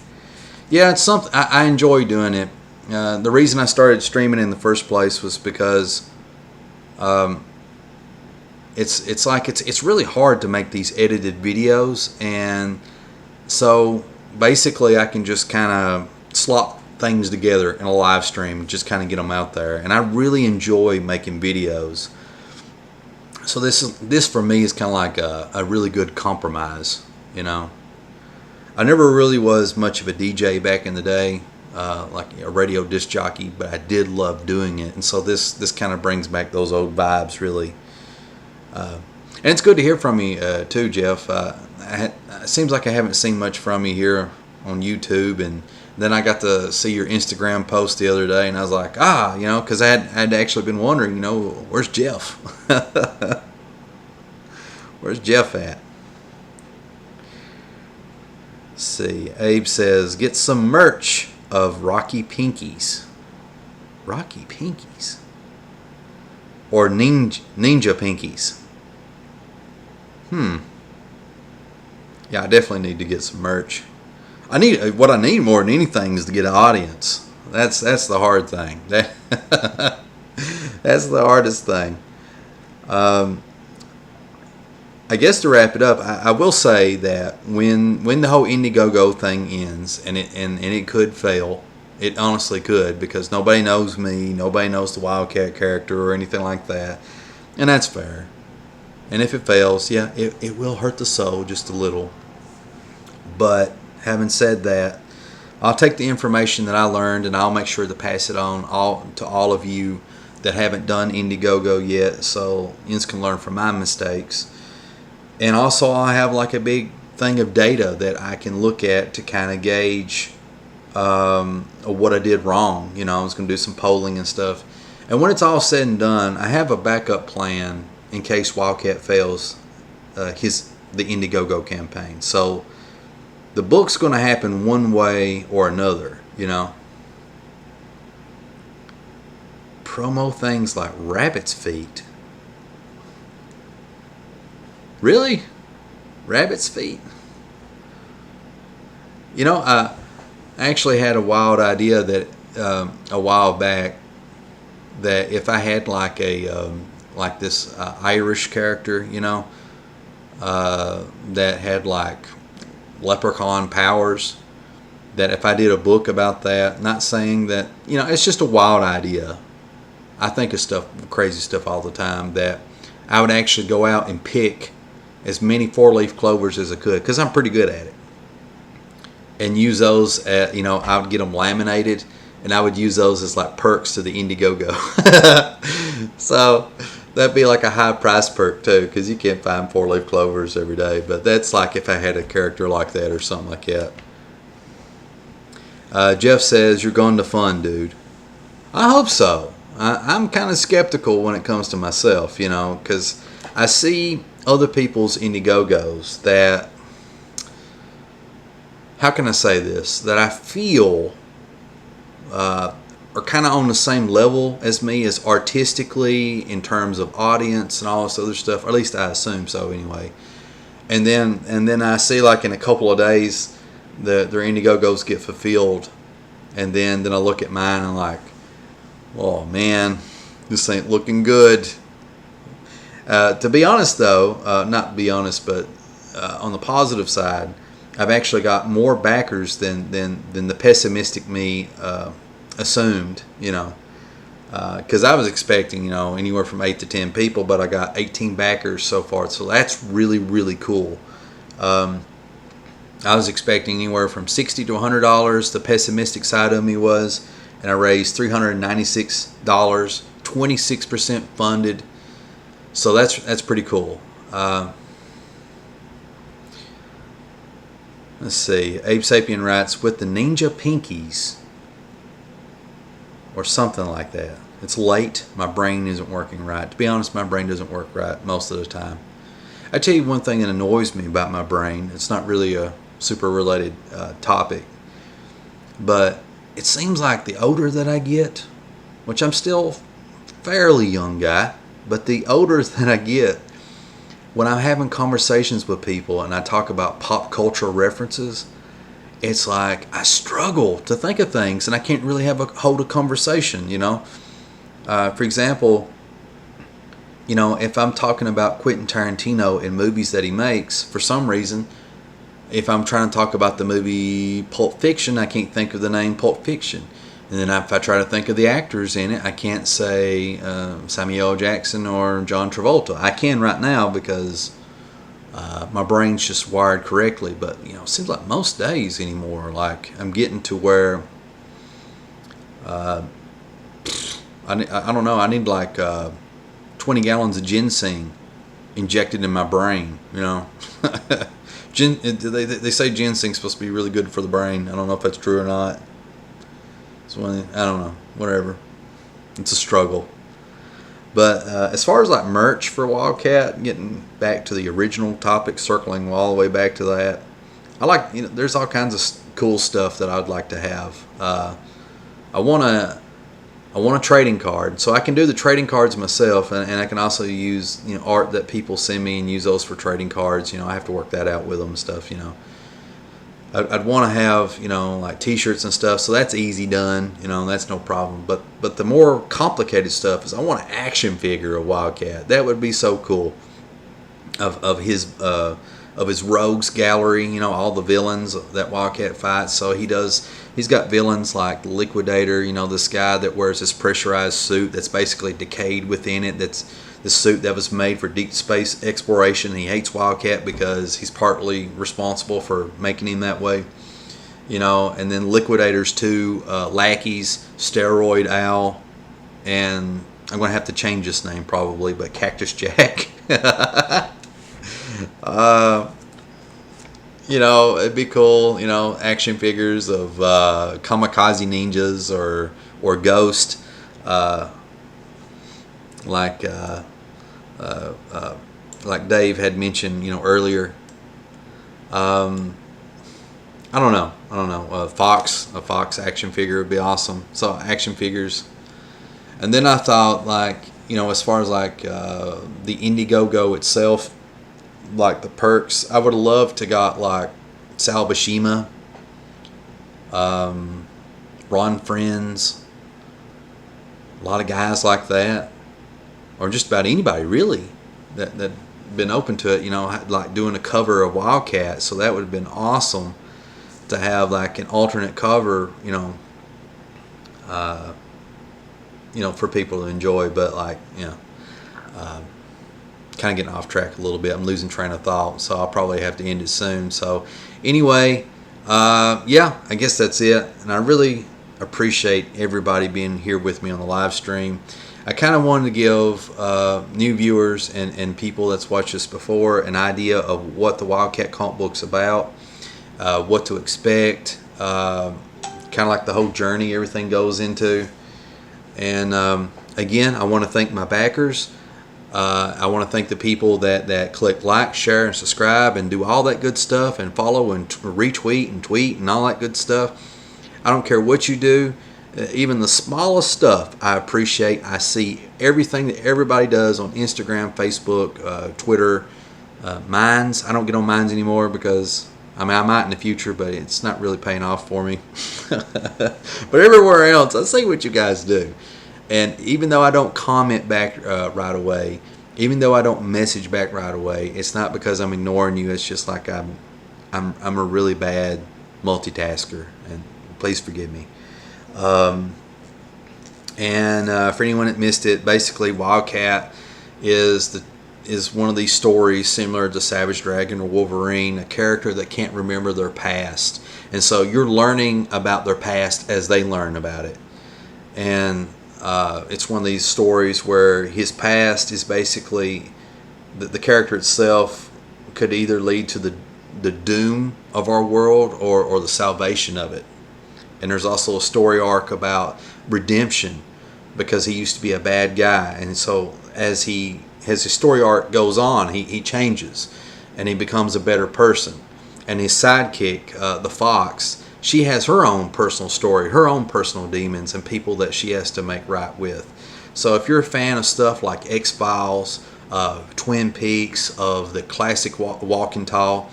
Yeah, it's something I enjoy doing it. The reason I started streaming in the first place was because it's really hard to make these edited videos, and so basically I can just kind of slop things together in a live stream and just kind of get them out there, and I really enjoy making videos. So this for me is kind of like a really good compromise, you know. I never really was much of a DJ back in the day, like a radio disc jockey, but I did love doing it, and so this kind of brings back those old vibes, really. And it's good to hear from you too, Jeff. It seems like I haven't seen much from you here on YouTube, and then I got to see your Instagram post the other day, and I was like, you know, because I'd actually been wondering, you know, where's Jeff? Where's Jeff at? Let's see. Abe says, get some merch of Rocky Pinkies. Rocky Pinkies? Or Ninja Pinkies? Yeah, I definitely need to get some merch. What I need more than anything is to get an audience. That's the hard thing. That's the hardest thing. I guess to wrap it up, I will say that when the whole Indiegogo thing ends, and it could fail, it honestly could, because nobody knows me, nobody knows the Wildcat character or anything like that, and that's fair. And if it fails, yeah, it will hurt the soul just a little. But having said that, I'll take the information that I learned and I'll make sure to pass it on to all of you that haven't done Indiegogo yet, so you can learn from my mistakes. And also I have like a big thing of data that I can look at to kind of gauge what I did wrong. You know, I was going to do some polling and stuff. And when it's all said and done, I have a backup plan in case Wildcat fails the Indiegogo campaign. So the book's going to happen one way or another, you know. Promo things like rabbit's feet. Really? Rabbit's feet? You know, I actually had a wild idea that a while back, that if I had like this Irish character, you know, that had like leprechaun powers, that if I did a book about that, not saying that, you know, it's just a wild idea. I think of crazy stuff all the time, that I would actually go out and pick as many 4-leaf clovers as I could, because I'm pretty good at it, and use those at, you know, I would get them laminated, and I would use those as like perks to the Indiegogo. So that'd be like a high price perk too, because you can't find 4-leaf clovers every day. But that's like if I had a character like that or something like that. Jeff says, you're going to fun, dude. I hope so. I'm kind of skeptical when it comes to myself, you know, because I see other people's Indiegogos that, how can I say this, that I feel are kind of on the same level as me, as artistically, in terms of audience and all this other stuff, or at least I assume so anyway. And then I see like in a couple of days their Indiegogos get fulfilled, and then I look at mine and I'm like, oh man, this ain't looking good. To be honest though, not be honest, but on the positive side, I've actually got more backers than the pessimistic me assumed, you know, because I was expecting, you know, anywhere from 8 to 10 people, but I got 18 backers so far, so that's really, really cool. I was expecting anywhere from $60 to $100. The pessimistic side of me was, and I raised $396, 26% funded. So that's pretty cool. Let's see. Abe Sapien writes, with the Ninja Pinkies, or something like that. It's late. My brain isn't working right. To be honest, my brain doesn't work right most of the time. I tell you one thing that annoys me about my brain. It's not really a super related topic, but it seems like the older that I get, which I'm still fairly young guy, but the older that I get, when I'm having conversations with people and I talk about pop culture references, it's like I struggle to think of things and I can't really hold a conversation, you know. For example, you know, if I'm talking about Quentin Tarantino and movies that he makes, for some reason, if I'm trying to talk about the movie Pulp Fiction, I can't think of the name Pulp Fiction. And then if I try to think of the actors in it, I can't say Samuel L. Jackson or John Travolta. I can right now because my brain's just wired correctly. But, you know, it seems like most days anymore, like I'm getting to where I don't know, I need like 20 gallons of ginseng injected in my brain, you know. They say ginseng's supposed to be really good for the brain. I don't know if that's true or not. So I don't know. Whatever. It's a struggle. But as far as like merch for Wildcat, getting back to the original topic, circling all the way back to that, I like, you know, there's all kinds of cool stuff that I'd like to have. I want a trading card, so I can do the trading cards myself, and I can also use, you know, art that people send me and use those for trading cards. You know, I have to work that out with them and stuff. You know, I'd want to have, you know, like T-shirts and stuff, so that's easy done. You know, that's no problem. But the more complicated stuff is I want an action figure of Wildcat. That would be so cool. Of his rogues gallery, you know, all the villains that Wildcat fights. So he's got villains like the Liquidator, you know, this guy that wears this pressurized suit that's basically decayed within it. That's the suit that was made for deep space exploration. He hates Wildcat because he's partly responsible for making him that way. You know, and then Liquidator's two lackeys, Steroid Al, and I'm going to have to change this name probably, but Cactus Jack. You know, it'd be cool, you know, action figures of kamikaze ninjas or Ghost, like Dave had mentioned, you know, earlier. I don't know. A Fox action figure would be awesome. So action figures, and then I thought, like, you know, as far as like the Indiegogo itself, like the perks, I would have loved to got like Sal Buscema, Ron Friends, a lot of guys like that, or just about anybody really that been open to it, you know, like doing a cover of Wildcat. So that would have been awesome to have like an alternate cover, you know, for people to enjoy. But like, you know, kind of getting off track a little bit. I'm losing train of thought, so I'll probably have to end it soon. So anyway, yeah, I guess that's it. And I really appreciate everybody being here with me on the live stream. I kind of wanted to give new viewers and people that's watched this before an idea of what the Wildcat comic book's about, what to expect, kind of like the whole journey everything goes into. And again, I want to thank my backers. I want to thank the people that click like, share, and subscribe, and do all that good stuff, and follow and retweet and tweet and all that good stuff. I don't care what you do, even the smallest stuff I appreciate. I see everything that everybody does on Instagram, Facebook, Twitter, Minds. I don't get on Minds anymore because, I mean, I might in the future, but it's not really paying off for me. But everywhere else, I see what you guys do. And even though I don't comment back right away, even though I don't message back right away, it's not because I'm ignoring you. It's just like I'm a really bad multitasker, and please forgive me. And for anyone that missed it, basically Wildcat is is one of these stories similar to Savage Dragon or Wolverine, a character that can't remember their past. And so you're learning about their past as they learn about it. And it's one of these stories where his past is basically, the character itself could either lead to the doom of our world or the salvation of it. And there's also a story arc about redemption, because he used to be a bad guy. And so as his story arc goes on, he changes and he becomes a better person. And his sidekick, the Fox, she has her own personal story, her own personal demons and people that she has to make right with. So if you're a fan of stuff like X-Files, Twin Peaks, of the classic Walking Tall,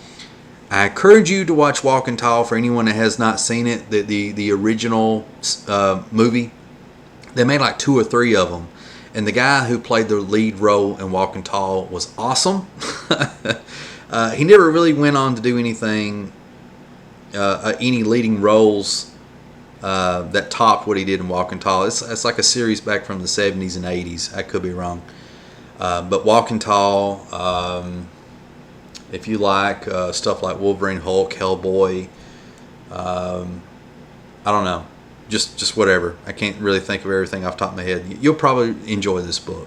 I encourage you to watch Walking Tall. For anyone that has not seen it, the original movie. They made like 2 or 3 of them. And the guy who played the lead role in Walking Tall was awesome. He never really went on to do anything, any leading roles that topped what he did in Walking Tall. It's like a series back from the 70s and 80s. I could be wrong. But Walking Tall, if you like stuff like Wolverine, Hulk, Hellboy, I don't know. Just whatever. I can't really think of everything off the top of my head. You'll probably enjoy this book.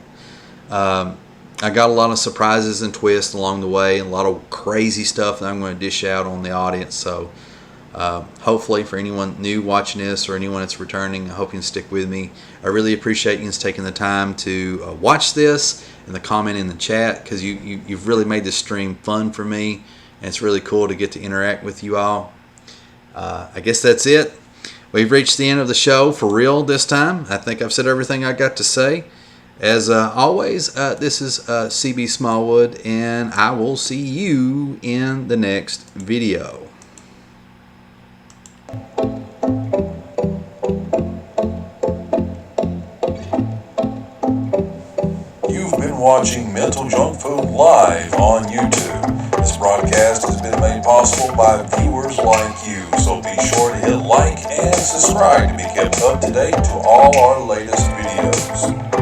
I got a lot of surprises and twists along the way, and a lot of crazy stuff that I'm going to dish out on the audience. So hopefully for anyone new watching this or anyone that's returning, I hope you can stick with me. I really appreciate you taking the time to watch this and the comment in the chat, because you've really made this stream fun for me, and it's really cool to get to interact with you all. I guess that's it. We've reached the end of the show for real this time. I think I've said everything I got to say. As always, this is CB Smallwood, and I will see you in the next video. You've been watching Mental Junk Food live on YouTube. This broadcast has been made possible by viewers like you, so be sure to hit like and subscribe to be kept up to date to all our latest videos.